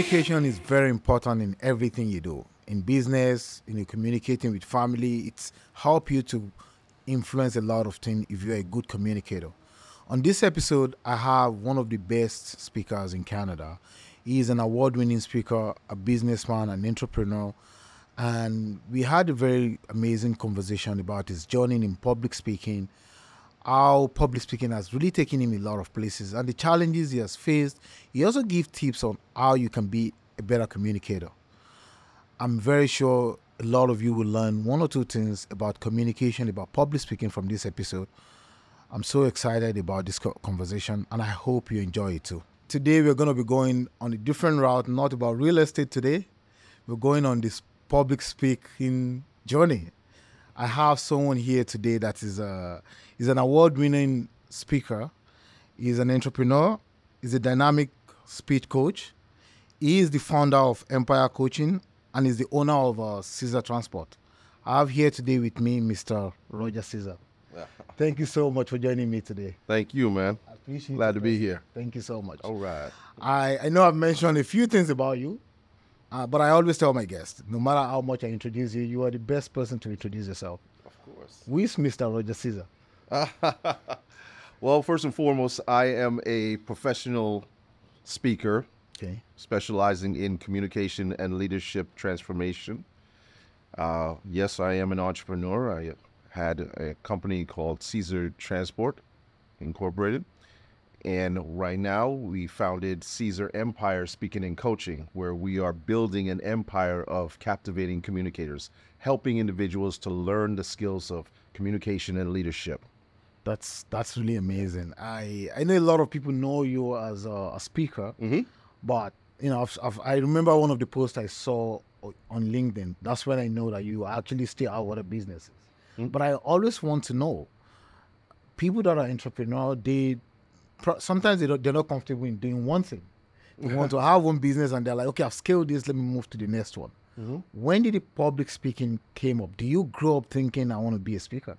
Communication is very important in everything you do. In business, in your communicating with family, it's help you to influence a lot of things if you're a good communicator. On this episode, I have one of the best speakers in Canada. He is an award-winning speaker, a businessman, an entrepreneur, and we had a very amazing conversation about his journey in public speaking, how public speaking has really taken him a lot of places and the challenges he has faced. He also gives tips on how you can be a better communicator. I'm very sure a lot of you will learn one or two things about communication, about public speaking from this episode. I'm so excited about this conversation and I hope you enjoy it too. Today we're going to be going on a different route, not about real estate today. We're going on this public speaking journey. I have someone here today that is an award-winning speaker. He's an entrepreneur. He's a dynamic speech coach. He is the founder of Empire Coaching and is the owner of Caesar Transport. I have here today with me Mr. Roger Caesar. Yeah. Thank you so much for joining me today. Thank you, man. I appreciate it. Glad to be here. Thank you so much. All right. I know I've mentioned a few things about you, but I always tell my guests, no matter how much I introduce you, you are the best person to introduce yourself. Of course. Who is Mr. Roger Caesar? Well, first and foremost, I am a professional speaker, Okay. specializing in communication and leadership transformation. Yes, I am an entrepreneur. I had a company called Caesar Transport Incorporated. And right now we founded Caesar Empire Speaking and Coaching, where we are building an empire of captivating communicators, helping individuals to learn the skills of communication and leadership. That's really amazing. I know a lot of people know you as a speaker, but you know I remember one of the posts I saw on LinkedIn. That's when I know that you actually still have other businesses. But I always want to know, people that are entrepreneur, sometimes they're not comfortable in doing one thing. They want to have one business and they're like, okay, I've scaled this, let me move to the next one. When did the public speaking came up? Do you grow up thinking I want to be a speaker?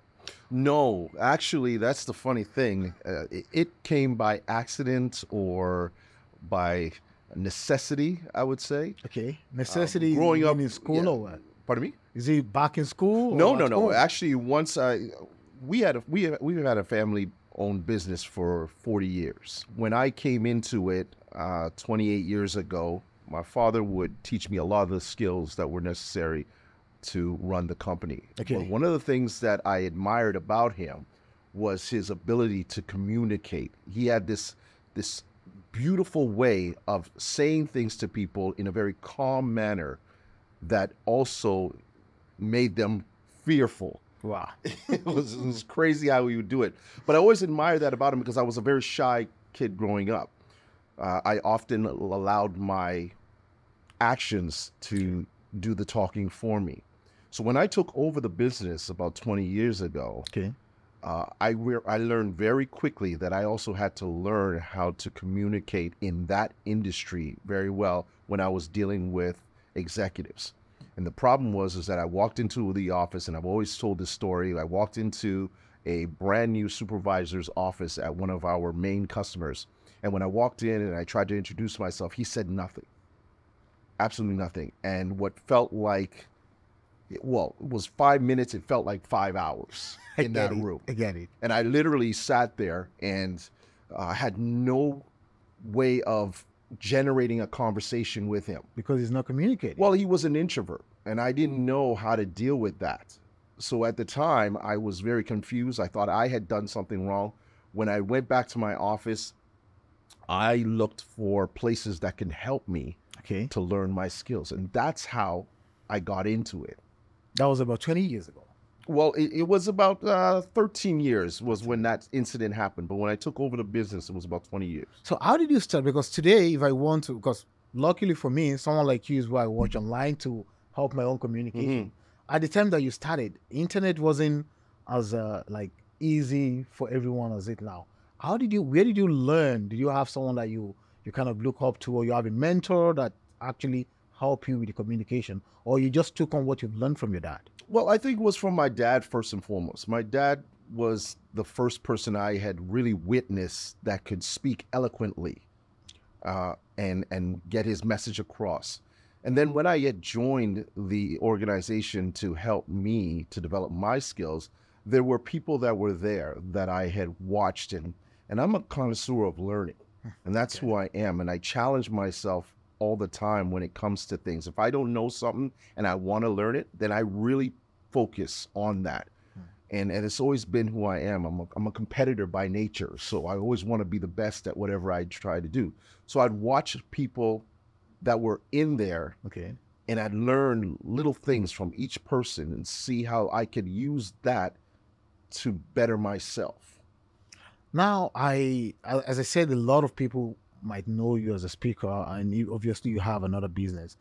No, actually, that's the funny thing. It came by accident or by necessity, I would say. Okay. Necessity growing up in school yeah. or what? Pardon me? Is it back in school? No, or no, at no. home? Actually, once we've had a family-owned business for 40 years. When I came into it 28 years ago, my father would teach me a lot of the skills that were necessary to run the company. Okay. But one of the things that I admired about him was his ability to communicate. He had this beautiful way of saying things to people in a very calm manner that also made them fearful. Wow. It was crazy how he would do it. But I always admired that about him because I was a very shy kid growing up. I often allowed my actions to do the talking for me. So when I took over the business about 20 years ago, Okay. I learned very quickly that I also had to learn how to communicate in that industry very well when I was dealing with executives. And the problem was that I walked into the office, and I've always told this story. I walked into a brand new supervisor's office at one of our main customers. And when I walked in and I tried to introduce myself, he said nothing, absolutely nothing. And what felt like, well, it was 5 minutes, it felt like 5 hours in that room. I get it. And I literally sat there and had no way of generating a conversation with him. Because he's not communicating. Well, he was an introvert, and I didn't know how to deal with that. So at the time, I was very confused. I thought I had done something wrong. When I went back to my office, I looked for places that can help me Okay. to learn my skills. And that's how I got into it. That was about 20 years ago. Well, it was about 13 years was when that incident happened. But when I took over the business, it was about 20 years. So how did you start? Because today, if I want to, because luckily for me, someone like you is who I watch online to help my own communication. At the time that you started, internet wasn't as like easy for everyone as it now. Where did you learn? Did you have someone that you kind of look up to, or you have a mentor that actually help you with the communication, or you just took on what you've learned from your dad? Well, I think it was from my dad first and foremost. My dad was the first person I had really witnessed that could speak eloquently. and get his message across. And then when I had joined the organization to help me to develop my skills, there were people that were there that I had watched, and I'm a connoisseur of learning, and that's who I am. And I challenge myself all the time when it comes to things. If I don't know something and I want to learn it, then I really focus on that. And it's always been who I am. I'm a competitor by nature, so I always want to be the best at whatever I try to do. So I'd watch people that were in there, Okay. and I'd learn little things from each person and see how I could use that to better myself. Now, as I said, a lot of people might know you as a speaker, and obviously you have another business.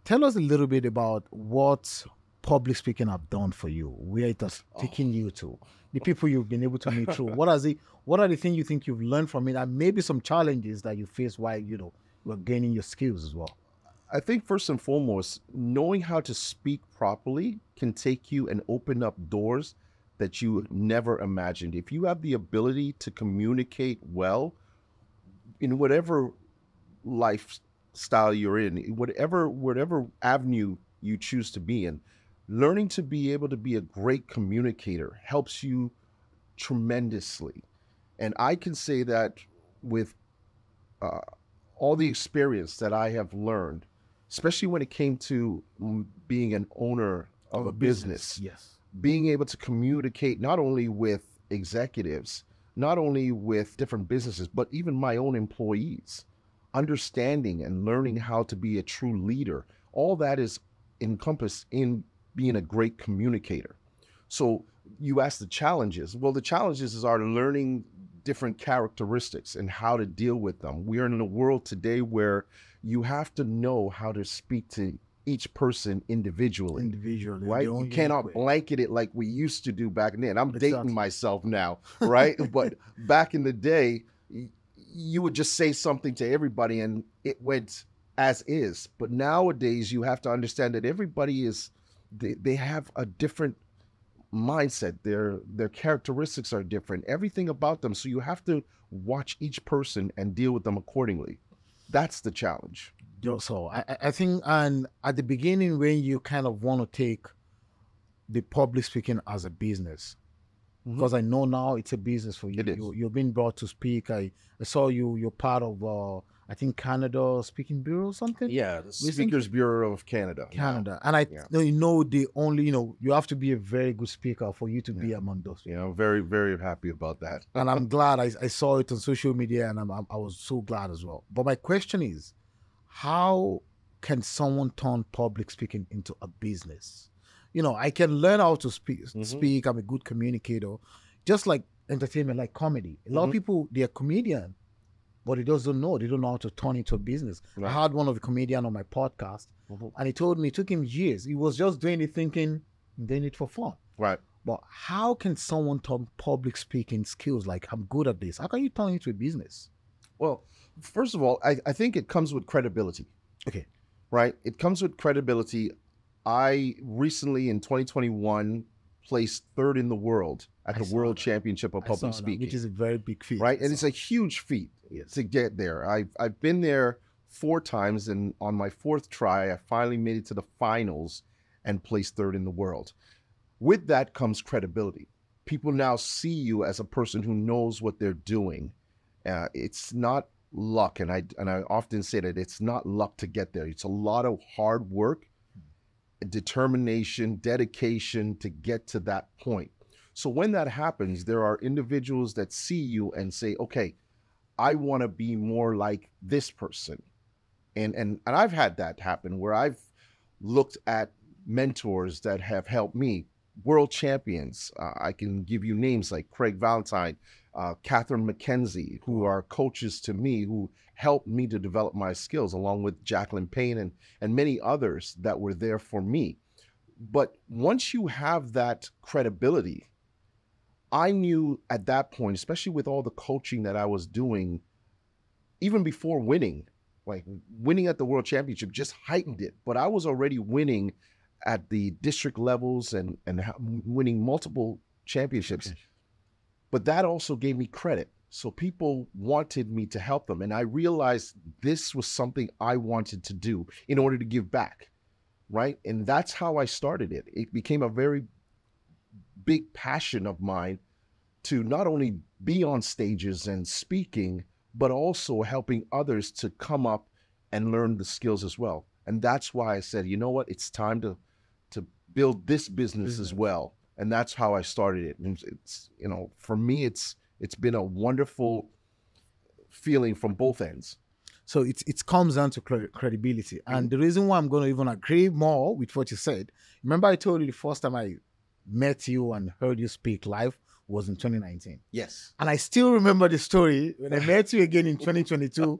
Tell us a little bit about what public speaking have done for you, where it has taken you to, the people you've been able to meet through. What are the things you think you've learned from it, and maybe some challenges that you face while you were gaining your skills as well? I think first and foremost, knowing how to speak properly can take you and open up doors that you never imagined. If you have the ability to communicate well in whatever lifestyle you're in, whatever avenue you choose to be in, learning to be able to be a great communicator helps you tremendously. And I can say that with uh, all the experience that I have learned, especially when it came to being an owner of a business, Yes. being able to communicate not only with executives, not only with different businesses, but even my own employees, understanding and learning how to be a true leader, all that is encompassed in being a great communicator. So you ask the challenges. Well, the challenges are learning different characteristics and how to deal with them. We are in a world today where you have to know how to speak to each person individually. Right? You cannot blanket it like we used to do back then. I'm dating myself now, right? But back in the day, you would just say something to everybody and it went as is. But nowadays, you have to understand that everybody they have a different mindset. Their characteristics are different, everything about them. So you have to watch each person and deal with them accordingly. That's the challenge. So I think, and at the beginning, when you kind of want to take the public speaking as a business, because I know now it's a business for you. It is. You're being brought to speak. I saw you're part of I think Canada Speaking Bureau or something. Yeah, the Speakers Bureau of Canada. Canada. And I know the only, you have to be a very good speaker for you to be among those. Yeah, I'm very, very happy about that. And I'm glad I saw it on social media, and I was so glad as well. But my question is, how can someone turn public speaking into a business? I can learn how to speak. I'm a good communicator, just like entertainment, like comedy. A lot of people, they're comedian, but they just don't know. They don't know how to turn it into a business. Right. I had one of the comedian on my podcast, and he told me it took him years. He was just doing it thinking, doing it for fun. Right. But how can someone turn public speaking skills, like I'm good at this? How can you turn it into a business? Well, first of all, I think it comes with credibility. Okay. Right? It comes with credibility. I recently, in 2021, placed third in the world at the World Championship of Public Speaking. Which is a very big feat. Right? And it's a huge feat to get there. I've been there 4 times, and on my 4th try, I finally made it to the finals and placed third in the world. With that comes credibility. People now see you as a person who knows what they're doing. It's not luck, and I often say that it's not luck to get there. It's a lot of hard work, determination, dedication to get to that point. So when that happens, there are individuals that see you and say, okay, I want to be more like this person. And I've had that happen where I've looked at mentors that have helped me, world champions. I can give you names like Craig Valentine, Catherine McKenzie, who are coaches to me, who helped me to develop my skills, along with Jacqueline Payne and many others that were there for me. But once you have that credibility, I knew at that point, especially with all the coaching that I was doing, even before winning, like winning at the World Championship just heightened it. But I was already winning at the district levels and winning multiple championships. Okay. But that also gave me credit. So people wanted me to help them. And I realized this was something I wanted to do in order to give back. Right. And that's how I started it. It became a very big passion of mine to not only be on stages and speaking, but also helping others to come up and learn the skills as well. And that's why I said, you know what, it's time to build this business as well. And that's how I started it. And it's, you know, for me, it's been a wonderful feeling from both ends. So it comes down to credibility. And the reason why I'm going to even agree more with what you said, remember I told you the first time I met you and heard you speak live was in 2019. Yes. And I still remember the story. When I met you again in 2022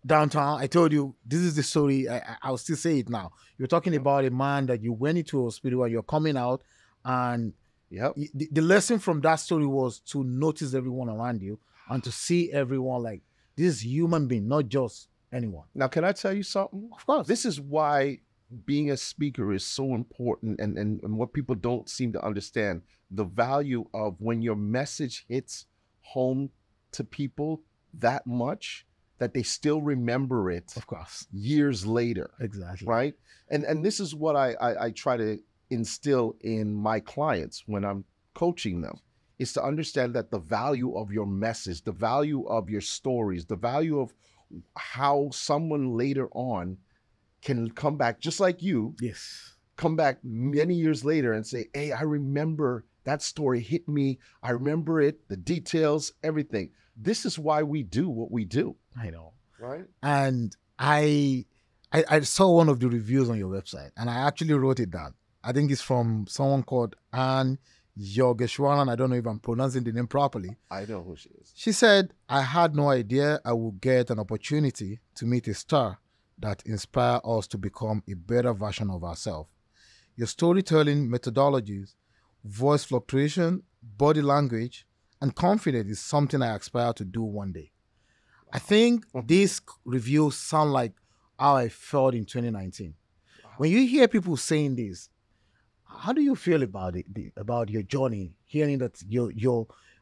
downtown, I told you, this is the story. I'll still say it now. You're talking about a man that you went into a hospital and you're coming out, and the lesson from that story was to notice everyone around you and to see everyone like this human being, not just anyone. Now, can I tell you something? Of course. This is why being a speaker is so important, and what people don't seem to understand, the value of when your message hits home to people that much that they still remember it, of course, years later. Exactly. Right? And this is what I try to instill in my clients when I'm coaching them, is to understand that the value of your message, the value of your stories, the value of how someone later on can come back just like you. Yes. Come back many years later and say, hey, I remember that story hit me. I remember it, the details, everything. This is why we do what we do. I know. Right? And I saw one of the reviews on your website and I actually wrote it down. I think it's from someone called Anne Yogeshwaran. I don't know if I'm pronouncing the name properly. I know who she is. She said, I had no idea I would get an opportunity to meet a star that inspire us to become a better version of ourselves. Your storytelling methodologies, voice fluctuation, body language, and confidence is something I aspire to do one day. I think these reviews sound like how I felt in 2019. When you hear people saying this, how do you feel about it, about your journey, hearing that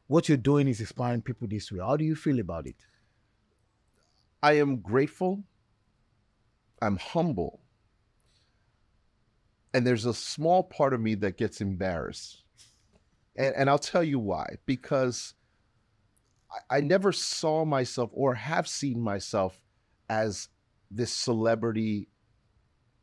what you're doing is inspiring people this way? How do you feel about it? I am grateful. I'm humble. And there's a small part of me that gets embarrassed. And I'll tell you why. Because I never saw myself or have seen myself as this celebrity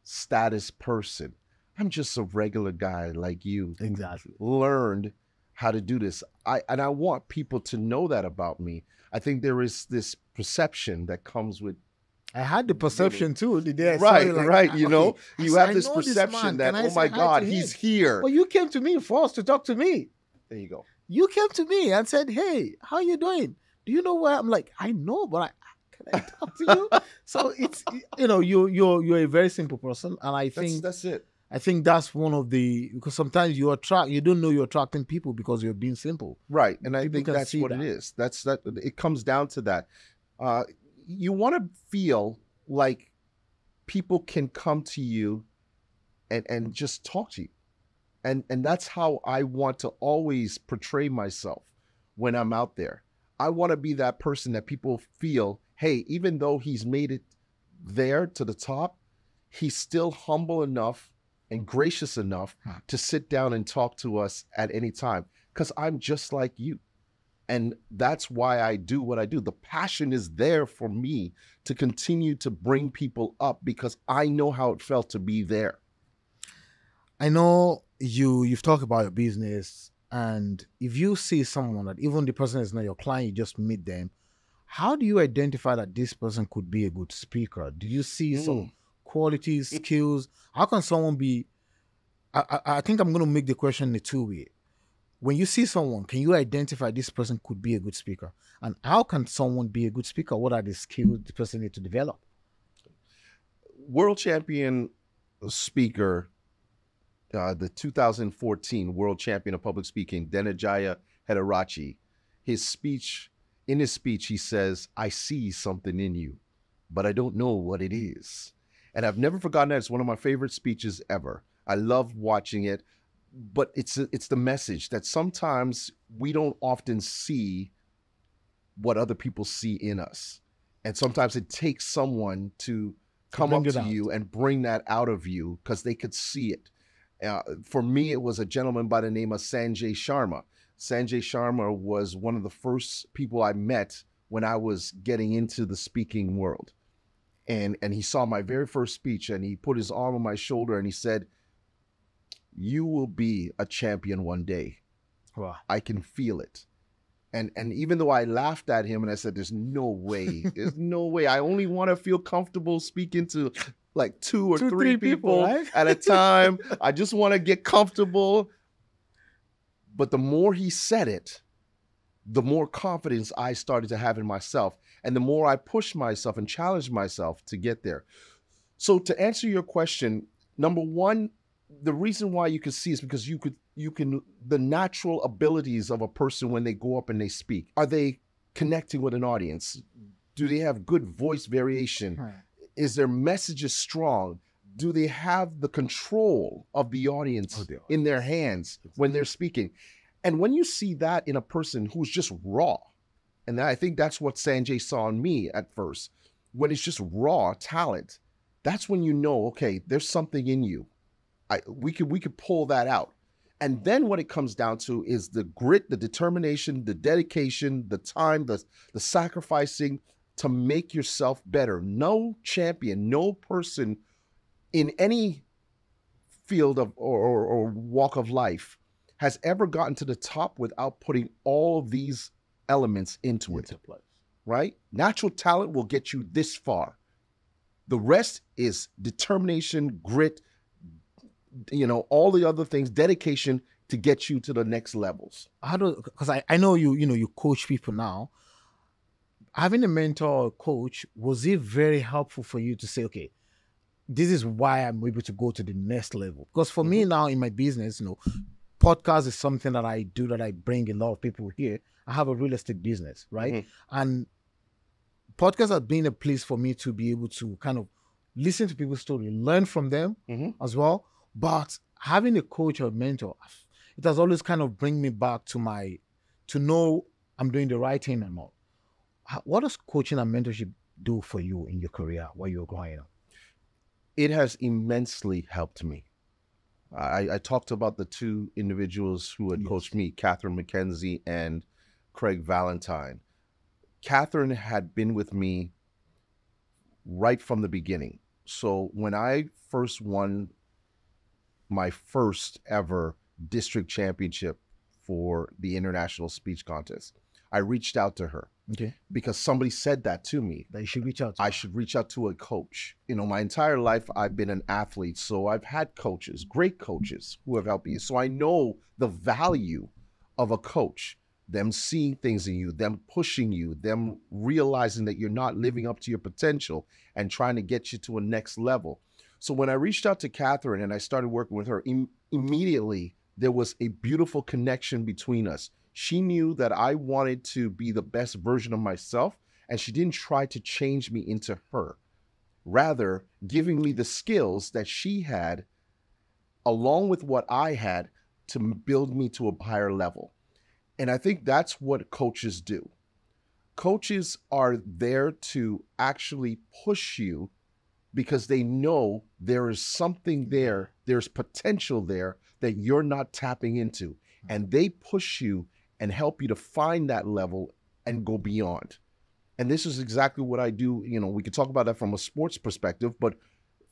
status person. I'm just a regular guy like you. Exactly. Learned how to do this. And I want people to know that about me. I think there is this perception that comes with. I had the perception too. The day I right, saw you, like, right. You know, you have this know perception this that, oh my God, he's here. Well, you came to me first to talk to me. There you go. You came to me and said, hey, how you doing? Do you know where? I'm like, I know, but can I talk to you? So it's, you know, you're a very simple person. And I think that's it. I think that's one of the, because sometimes you don't know you're attracting people because you're being simple. Right. And I People think can that's see what that. it is. It comes down to that. You want to feel like people can come to you and just talk to you. And that's how I want to always portray myself when I'm out there. I want to be that person that people feel, hey, even though he's made it there to the top, he's still humble enough and gracious enough to sit down and talk to us at any time, because I'm just like you. And that's why I do what I do. The passion is there for me to continue to bring people up because I know how it felt to be there. I know you've talked about your business, and if you see someone that even the person is not your client, you just meet them, how do you identify that this person could be a good speaker? Do you see some qualities, skills? How can someone be, I think I'm going to make the question in a two-way. When you see someone, can you identify this person could be a good speaker? And how can someone be a good speaker? What are the skills the person needs to develop? World champion speaker, the 2014 world champion of public speaking, Denijaya Hederachi, in his speech, he says, I see something in you, but I don't know what it is. And I've never forgotten that. It's one of my favorite speeches ever. I love watching it, but it's the message that sometimes we don't often see what other people see in us. And sometimes it takes someone to come bring up it to out. you and bring that out of you because they could see it. For me, it was a gentleman by the name of Sanjay Sharma. Sanjay Sharma was one of the first people I met when I was getting into the speaking world. And he saw my very first speech and he put his arm on my shoulder and he said, "You will be a champion one day. Wow. I can feel it." And even though I laughed at him and I said, "There's no way, there's no way. I only want to feel comfortable speaking to like two or three people right? at a time. I just want to get comfortable." But the more he said it, the more confidence I started to have in myself. And the more I pushed myself and challenged myself to get there. So to answer your question, number one, the reason why you can see is because you can the natural abilities of a person when they go up and they speak. Are they connecting with an audience? Do they have good voice variation? Right. Is their message strong? Do they have the control of the audience in their hands when they're speaking? And when you see that in a person who's just raw, and I think that's what Sanjay saw in me at first, when it's just raw talent, that's when you know, okay, there's something in you. We could pull that out. And then what it comes down to is the grit, the determination, the dedication, the time, the sacrificing to make yourself better. No champion, no person in any field of or walk of life has ever gotten to the top without putting all of these elements into it, right? Natural talent will get you this far. The rest is determination, grit, all the other things, dedication to get you to the next levels. Because I know you coach people now. Having a mentor or coach, was it very helpful for you to say, okay, this is why I'm able to go to the next level? Because for me now in my business, podcast is something that I do, that I bring a lot of people here. I have a real estate business, right? And podcast has been a place for me to be able to kind of listen to people's story, learn from them as well. But having a coach or mentor, it has always kind of bring me back to know I'm doing the right thing and all. What does coaching and mentorship do for you in your career while you're growing up? It has immensely helped me. I talked about the two individuals who had coached me, Catherine McKenzie and Craig Valentine. Catherine had been with me right from the beginning. So when I first won my first ever district championship for the international speech contest, I reached out to her. Okay. Because somebody said that to me. That you should reach out to. I should reach out to a coach. My entire life I've been an athlete, so I've had coaches, great coaches who have helped me. So I know the value of a coach, them seeing things in you, them pushing you, them realizing that you're not living up to your potential and trying to get you to a next level. So when I reached out to Catherine and I started working with her, immediately there was a beautiful connection between us. She knew that I wanted to be the best version of myself, and she didn't try to change me into her. Rather, giving me the skills that she had, along with what I had, to build me to a higher level. And I think that's what coaches do. Coaches are there to actually push you because they know there is something there, there's potential there that you're not tapping into. And they push you and help you to find that level and go beyond. And this is exactly what I do. We could talk about that from a sports perspective, but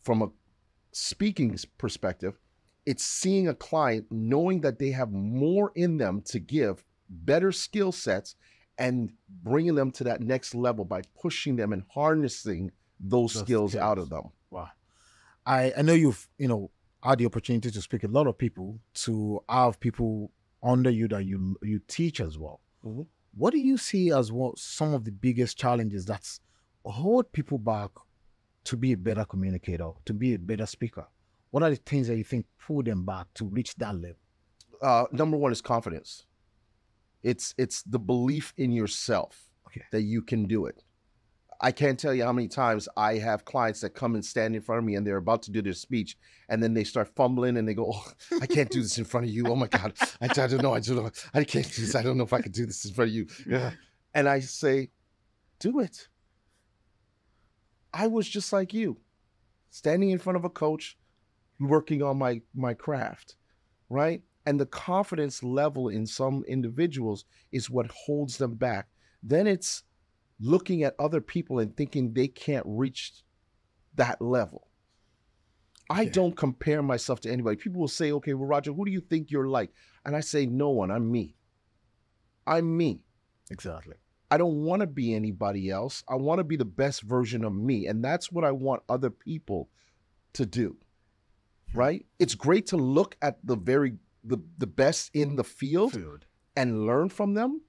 from a speaking perspective, it's seeing a client, knowing that they have more in them to give, better skill sets, and bringing them to that next level by pushing them and harnessing those skills out of them. Wow. I know you've, had the opportunity to speak a lot of people, to have people under you that you teach as well. What do you see as some of the biggest challenges that's hold people back to be a better communicator, to be a better speaker? What are the things that you think pull them back to reach that level? Number one is confidence. It's the belief in yourself that you can do it. I can't tell you how many times I have clients that come and stand in front of me and they're about to do their speech and then they start fumbling and they go, "Oh, I can't do this in front of you. Oh my God, I don't know. I can't do this. I don't know if I can do this in front of you." Yeah. And I say, do it. I was just like you, standing in front of a coach, working on my craft, right? And the confidence level in some individuals is what holds them back. Then it's looking at other people and thinking they can't reach that level. I don't compare myself to anybody. People will say, okay, well, Roger, who do you think you're like? And I say, no one. I'm me. I'm me. Exactly. I don't want to be anybody else. I want to be the best version of me. And that's what I want other people to do, right? It's great to look at the best in the field and learn from them.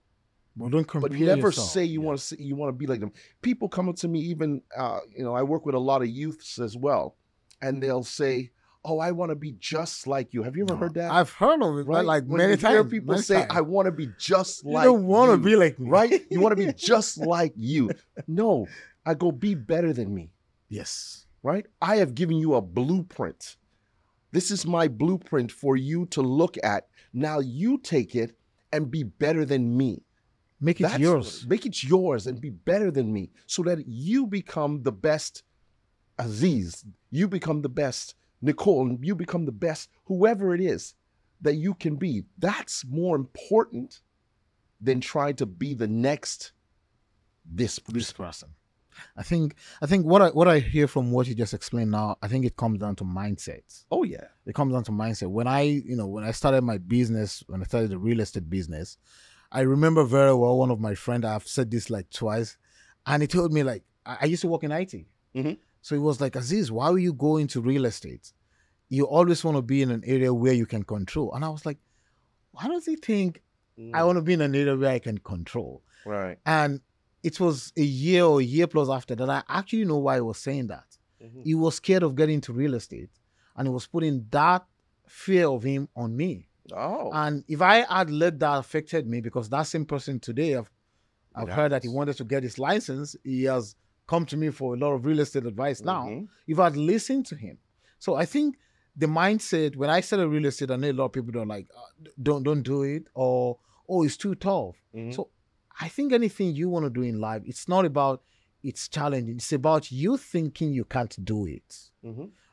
Well, don't compare but never yourself. say you want to be like them. People come up to me, even I work with a lot of youths as well, and they'll say, "Oh, I want to be just like you." Have you ever heard that? I've heard of it, right? Like when many you times. Hear people say, "I want to be just like you." You don't want to be like me, right? You want to be just like you. No, I go, be better than me. Yes. Right? I have given you a blueprint. This is my blueprint for you to look at. Now you take it and be better than me. Make it yours. Make it yours and be better than me so that you become the best Aziz. You become the best Nicole. And you become the best whoever it is that you can be. That's more important than trying to be the next this person. I think what I hear from what you just explained now, I think it comes down to mindset. Oh yeah. It comes down to mindset. When I started my business, when I started the real estate business, I remember very well one of my friends, I've said this like twice, and he told me, like, I used to work in IT. Mm-hmm. So he was like, Aziz, why will you go into real estate? You always want to be in an area where you can control. And I was like, why does he think I want to be in an area where I can control? Right. And it was a year or a year plus after that I actually know why he was saying that. Mm-hmm. He was scared of getting into real estate, and he was putting that fear of him on me. Oh. And if I had let that affected me, because that same person today, I've heard that he wanted to get his license. He has come to me for a lot of real estate advice now. If I'd listened to him. So I think the mindset, when I started real estate, I know a lot of people don't like, don't do it, or, oh, it's too tough. So I think anything you want to do in life, it's not about it's challenging. It's about you thinking you can't do it.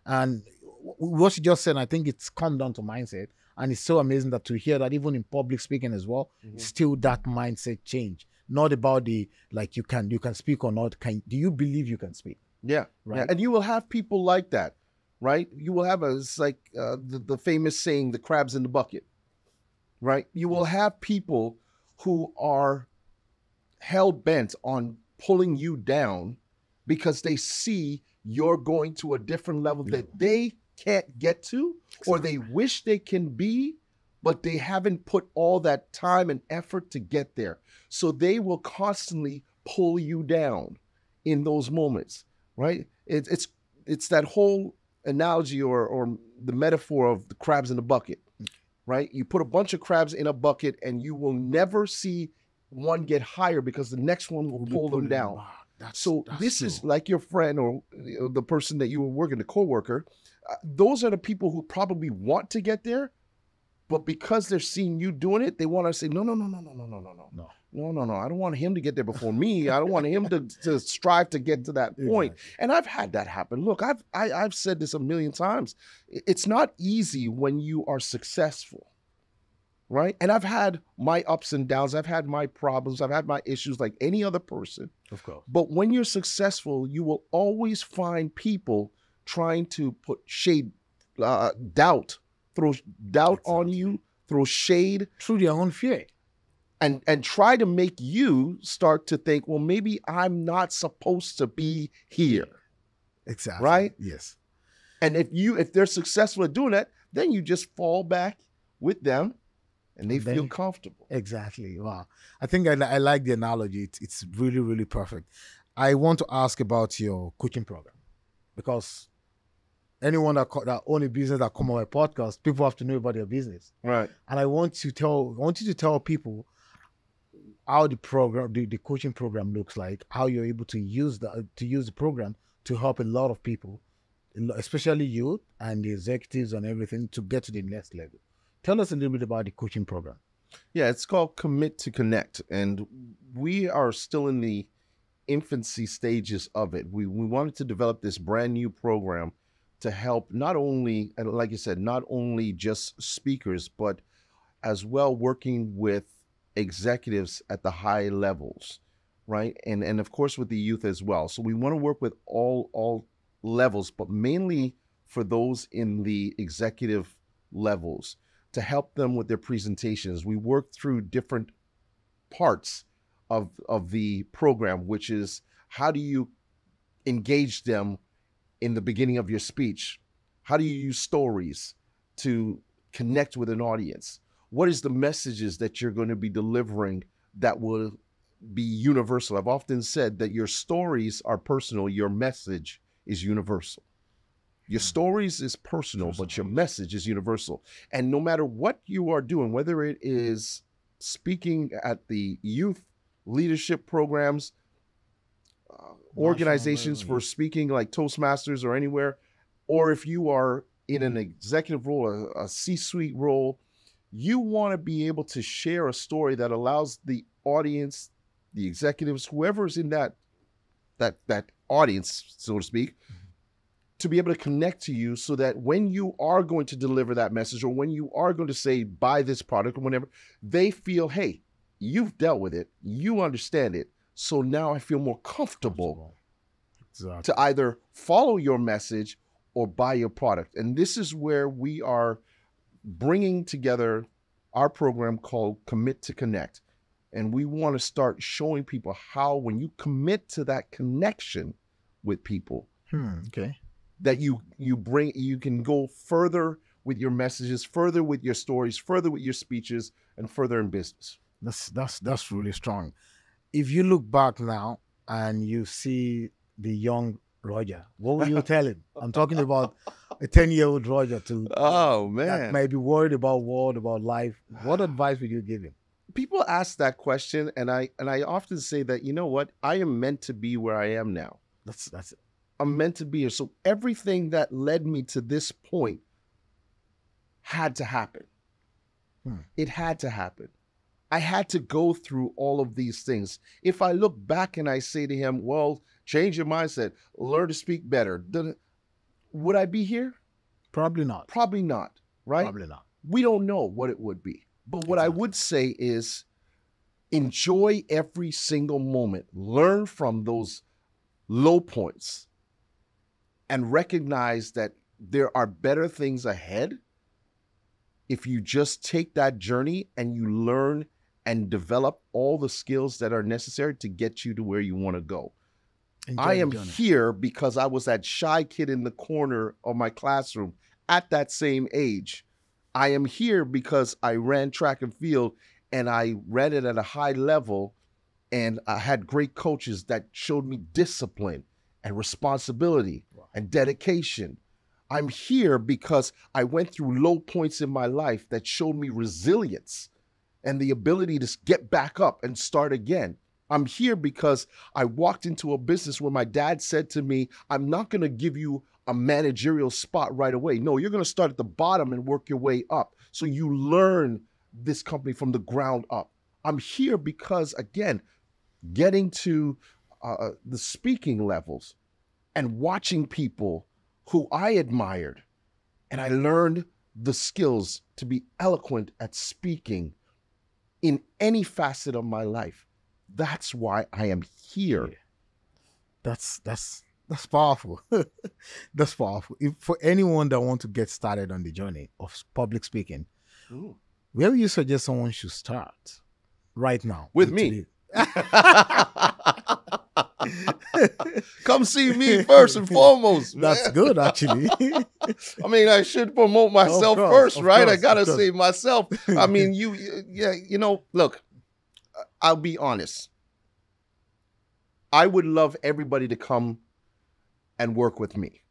And what you just said, I think it's come down to mindset. And it's so amazing that to hear that even in public speaking as well, still that mindset change. Not about the, like, you can speak or not. Do you believe you can speak? Yeah. Right. Yeah. And you will have people like that, right? You will have it's like the famous saying, the crabs in the bucket, right? You will have people who are hell-bent on pulling you down because they see you're going to a different level that they can't get to, or they wish they can be, but they haven't put all that time and effort to get there. So they will constantly pull you down in those moments, right? It's that whole analogy or the metaphor of the crabs in the bucket, right? You put a bunch of crabs in a bucket and you will never see one get higher because the next one will pull them down. That's this true. Is like your friend or the person that you were working, the coworker. Those are the people who probably want to get there, but because they're seeing you doing it, they want to say, no. I don't want him to get there before me. I don't want him to strive to get to that point. Exactly. And I've had that happen. Look, I've said this a million times. It's not easy when you are successful, right? And I've had my ups and downs. I've had my problems. I've had my issues like any other person. Of course. But when you're successful, you will always find people trying to put shade, doubt, throw doubt on you, throw shade. Through their own fear. And try to make you start to think, well, maybe I'm not supposed to be here. Exactly. Right? Yes. And if they're successful at doing that, then you just fall back with them and they feel comfortable. Exactly. Wow. I think I like the analogy. It's really, really perfect. I want to ask about your coaching program, because anyone that own a business that come on my podcast, people have to know about their business. Right. And I want you to tell people how the program, the coaching program looks like, how you're able to use the program to help a lot of people, especially youth and the executives and everything, to get to the next level. Tell us a little bit about the coaching program. Yeah, it's called Commit to Connect. And we are still in the infancy stages of it. We wanted to develop this brand new program to help not only, and like you said, not only just speakers, but as well working with executives at the high levels, right? And of course with the youth as well. So we want to work with all levels, but mainly for those in the executive levels to help them with their presentations. We work through different parts of the program, which is how do you engage them in the beginning of your speech? How do you use stories to connect with an audience? What is the messages that you're going to be delivering that will be universal? I've often said that your stories are personal, your message is universal. Your stories is personal, but your message is universal. And no matter what you are doing, whether it is speaking at the youth leadership programs, organizations for speaking like Toastmasters or anywhere, or if you are in an executive role, a C-suite role, you want to be able to share a story that allows the audience, the executives, whoever's in that audience, so to speak, to be able to connect to you so that when you are going to deliver that message or when you are going to say, buy this product or whatever, they feel, hey, you've dealt with it, you understand it. So now I feel more comfortable to either follow your message or buy your product. And this is where we are bringing together our program called Commit to Connect. And we want to start showing people how when you commit to that connection with people, that you can go further with your messages, further with your stories, further with your speeches, and further in business. That's really strong. If you look back now and you see the young Roger, what will you tell him? I'm talking about a 10-year-old Roger that may be worried about world, about life. What advice would you give him? People ask that question, and I often say that, you know what? I am meant to be where I am now. That's it. I'm meant to be here. So everything that led me to this point had to happen. It had to happen. I had to go through all of these things. If I look back and I say to him, well, change your mindset, learn to speak better, would I be here? Probably not. Probably not, right? Probably not. We don't know what it would be. But what I would say is enjoy every single moment. Learn from those low points and recognize that there are better things ahead if you just take that journey and you learn and develop all the skills that are necessary to get you to where you want to go. I am here because I was that shy kid in the corner of my classroom at that same age. I am here because I ran track and field and I ran it at a high level, and I had great coaches that showed me discipline and responsibility and dedication. I'm here because I went through low points in my life that showed me resilience and the ability to get back up and start again. I'm here because I walked into a business where my dad said to me, I'm not going to give you a managerial spot right away. No, you're going to start at the bottom and work your way up. So you learn this company from the ground up. I'm here because, again, getting to the speaking levels and watching people who I admired, and I learned the skills to be eloquent at speaking in any facet of my life. That's why I am here. That's powerful. That's powerful. For anyone that wants to get started on the journey of public speaking, where would you suggest someone should start right now? With me. Come see me first and foremost. That's good, actually. I mean, I should promote myself first, right? I gotta save myself. I mean, look, I'll be honest. I would love everybody to come and work with me.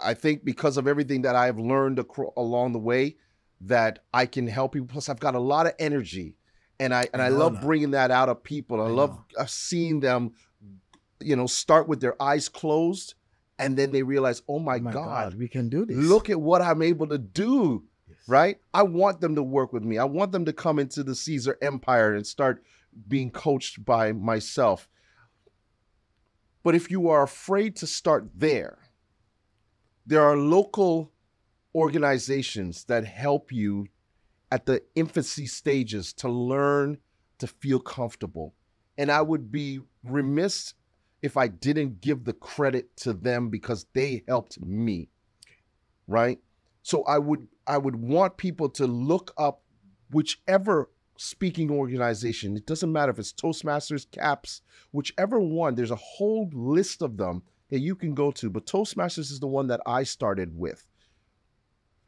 I think because of everything that I've learned along the way, that I can help people. Plus, I've got a lot of energy. And I love bringing that out of people. I love seeing them, start with their eyes closed, and then they realize, oh my God, we can do this. Look at what I'm able to do. Yes. right? I want them to work with me. I want them to come into the Caesar Empire and start being coached by myself. But if you are afraid to start there are local organizations that help you at the infancy stages to learn to feel comfortable. And I would be remiss if I didn't give the credit to them because they helped me, right? So I would want people to look up whichever speaking organization. It doesn't matter if it's Toastmasters, CAPS, whichever one. There's a whole list of them that you can go to, but Toastmasters is the one that I started with.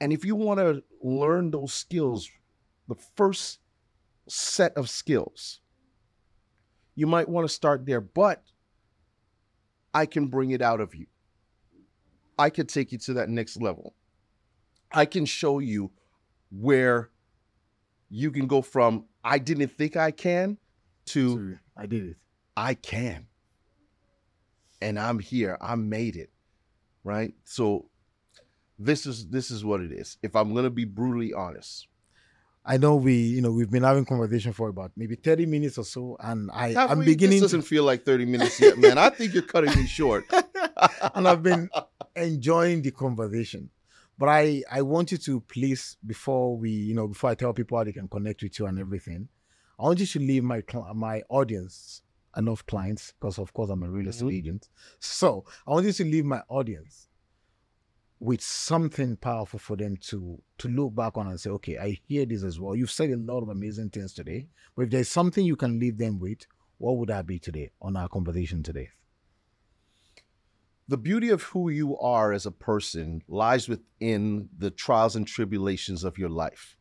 And if you want to learn those skills, the first set of skills, you might want to start there, but I can bring it out of you. I can take you to that next level. I can show you where you can go from I didn't think I can to I did it. I can. And I'm here. I made it. Right? So this is what it is. If I'm going to be brutally honest. I know we've been having conversation for about maybe 30 minutes or so, and I'm beginning. This doesn't feel like 30 minutes yet, man. I think you're cutting me short. And I've been enjoying the conversation. But I want you to please, before I tell people how they can connect with you and everything, I want you to leave my audience enough clients, because of course I'm a real estate agent. So I want you to leave my audience with something powerful for them to look back on and say, okay, I hear this as well. You've said a lot of amazing things today, but if there's something you can leave them with, what would that be today on our conversation today? The beauty of who you are as a person lies within the trials and tribulations of your life.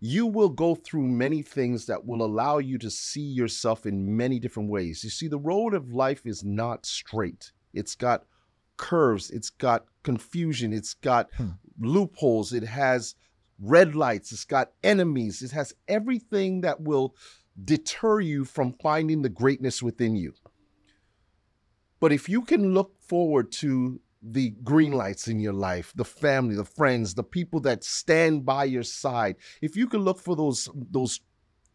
You will go through many things that will allow you to see yourself in many different ways. You see, the road of life is not straight. It's got curves, it's got confusion, it's got loopholes, it has red lights, it's got enemies, it has everything that will deter you from finding the greatness within you. But if you can look forward to the green lights in your life, the family, the friends, the people that stand by your side, if you can look for those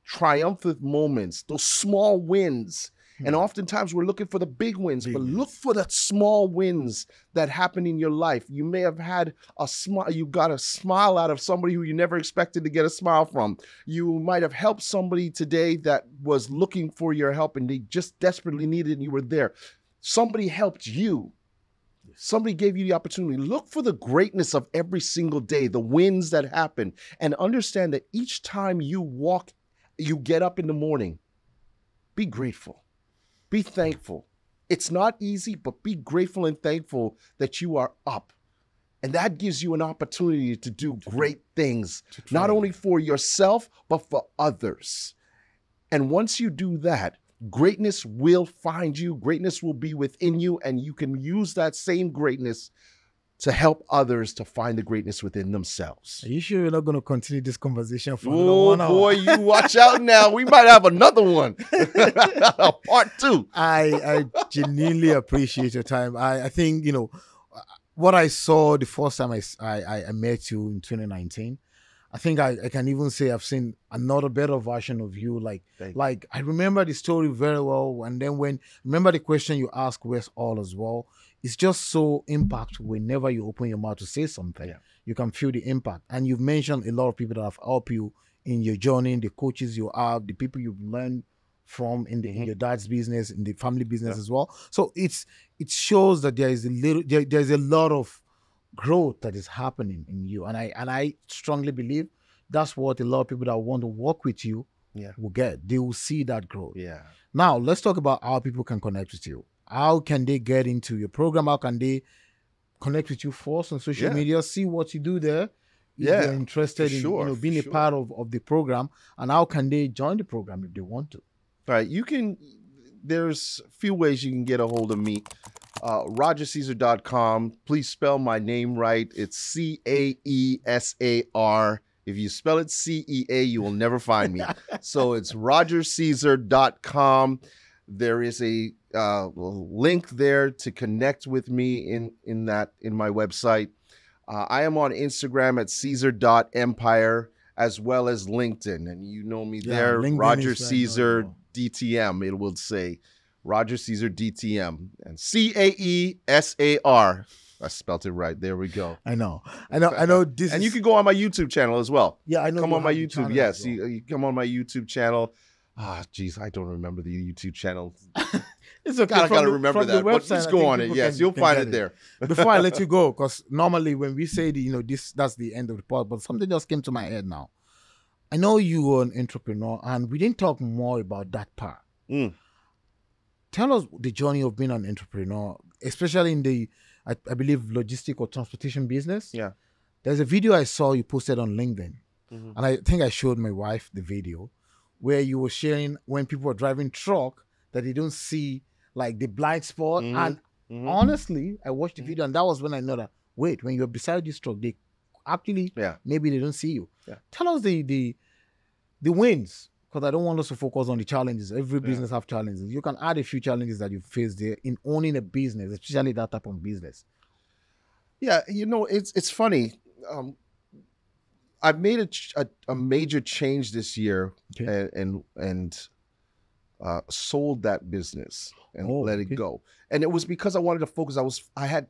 triumphant moments, those small wins, and oftentimes we're looking for the big wins, but look for the small wins that happen in your life. You may have had a smile, you got a smile out of somebody who you never expected to get a smile from. You might have helped somebody today that was looking for your help and they just desperately needed it and you were there. Somebody helped you. Somebody gave you the opportunity. Look for the greatness of every single day, the wins that happen, and understand that each time you get up in the morning, be grateful. Be thankful. It's not easy, but be grateful and thankful that you are up. And that gives you an opportunity to do great things, not only for yourself, but for others. And once you do that, greatness will find you, greatness will be within you, and you can use that same greatness to help others to find the greatness within themselves. Are you sure you're not going to continue this conversation for another 1 hour? Boy, you watch out now. We might have another one. Part 2. I genuinely appreciate your time. I think, what I saw the first time I met you in 2019, I think I can even say I've seen another better version of you. Like I remember the story very well. And then remember the question you asked Wes All as well. It's just so impactful whenever you open your mouth to say something. Yeah. You can feel the impact. And you've mentioned a lot of people that have helped you in your journey, the coaches you have, the people you've learned from in your dad's business, in the family business as well. So it shows that there's a lot of growth that is happening in you. And I strongly believe that's what a lot of people that want to work with you will get. They will see that growth. Yeah. Now, let's talk about how people can connect with you. How can they get into your program? How can they connect with you first on social media? See what you do there. If they're interested in being a part of the program. And how can they join the program if they want to? All right. There's a few ways you can get a hold of me. RogerCaesar.com. Please spell my name right. It's CAESAR. If you spell it CEA, you will never find me. So it's RogerCaesar.com. There is a link there to connect with me in my website. I am on Instagram at Caesar.empire as well as LinkedIn. And you know me there, LinkedIn Roger is where I know Caesar you are. DTM. It will say Roger Caesar DTM and CAESAR. I spelled it right. There we go. I know. This And is, you can go on my YouTube channel as well. yeah, I know. Come you on my have the YouTube. channel Yes, as well. you come on my YouTube channel. Geez, I don't remember the YouTube channel. It's okay. I gotta From remember the that. But website, just I go think on it. people Yes, can- you'll can find get it there. Before I let you go, because normally when we say that's the end of the pod, but something just came to my head now. I know you were an entrepreneur, and we didn't talk more about that part. Mm. Tell us the journey of being an entrepreneur, especially in the, I believe, logistic or transportation business. Yeah. There's a video I saw you posted on LinkedIn, Mhm. and I think I showed my wife the video where you were sharing when people are driving truck that they don't see like the blind spot. Mhm. And Mhm. honestly, I watched the video, and that was when I know that, wait, when you're beside this truck, they actually, Yeah. maybe they don't see you. Yeah. Tell us the wins, because I don't want us to focus on the challenges. Every business have challenges. You can add a few challenges that you face there in owning a business, especially that type of business. Yeah, you know, it's funny. I've made a major change this year, Okay. and sold that business and Oh, let okay. it go. And it was because I wanted to focus. I had,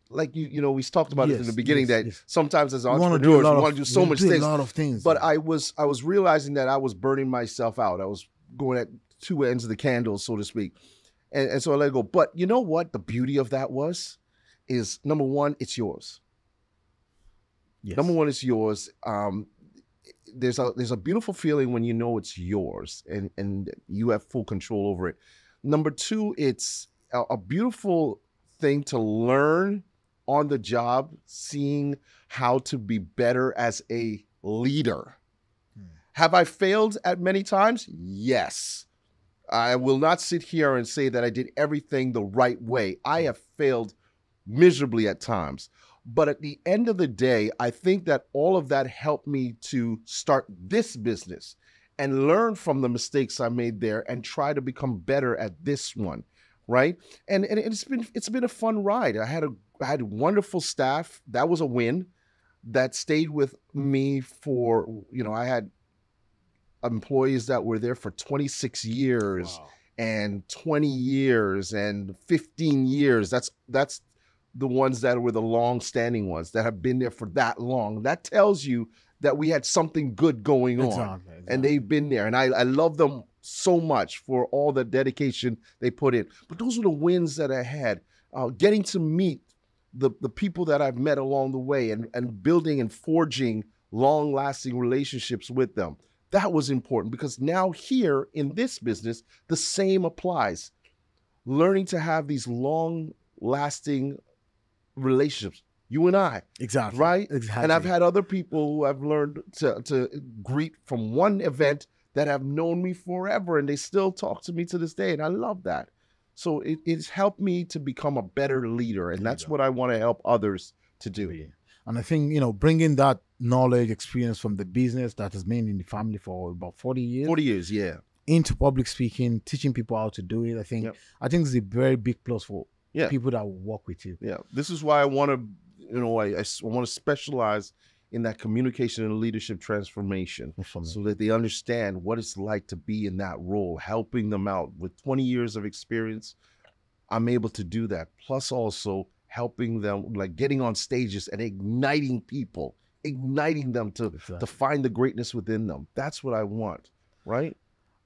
like you know, we talked about it in the Yes, beginning yes, that yes. sometimes as We wanna entrepreneurs, do a lot we want of- to do so we much do a things. lot of things, But yeah. I was realizing that I was burning myself out. I was going at two ends of the candle, so to speak. And so I let it go. But you know what? The beauty of that is number one, it's yours. Yes. Number one, it's yours. There's a beautiful feeling when you know it's yours and you have full control over it. Number two, it's a beautiful thing to learn on the job, seeing how to be better as a leader. Have I failed at many times? Yes. I will not sit here and say that I did everything the right way. I have failed miserably at times. But at the end of the day, I think that all of that helped me to start this business and learn from the mistakes I made there and try to become better at this one, right? And it's been a fun ride. I had wonderful staff. That was a win. That stayed with me for, you know, I had employees that were there for 26 years. Wow. And 20 years and 15 years. That's the ones that were the long-standing ones that have been there for that long. That tells you that we had something good going on. Exactly. And they've been there. And I love them so much for all the dedication they put in. But those were the wins that I had. Getting to meet the people that I've met along the way and building and forging long-lasting relationships with them. That was important because now here in this business, the same applies. Learning to have these long-lasting relationships, you and I. Exactly. Right? Exactly. And I've had other people who I've learned to greet from one event that have known me forever, and they still talk to me to this day, and I love that. So it's helped me to become a better leader, and that's what I want to help others to do. And I think, you know, bringing that knowledge, experience from the business that has been in the family for about 40 years. 40 years, yeah. Into public speaking, teaching people how to do it. I think it's a very big plus for people that will work with you. Yeah. This is why I want to, you know, I want to specialize in that communication and leadership transformation so that they understand what it's like to be in that role, helping them out. With 20 years of experience, I'm able to do that. Plus also helping them, like getting on stages and igniting people, igniting them to find the greatness within them. That's what I want, right?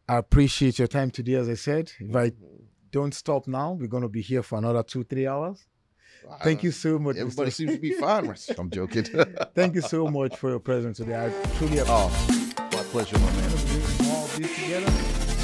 I appreciate your time today, as I said. If I don't stop now, we're going to be here for another 2-3 hours. Thank you so much. Everybody seems to be fine. I'm joking. Thank you so much for your presence today. I truly appreciate my pleasure, my man. all this together.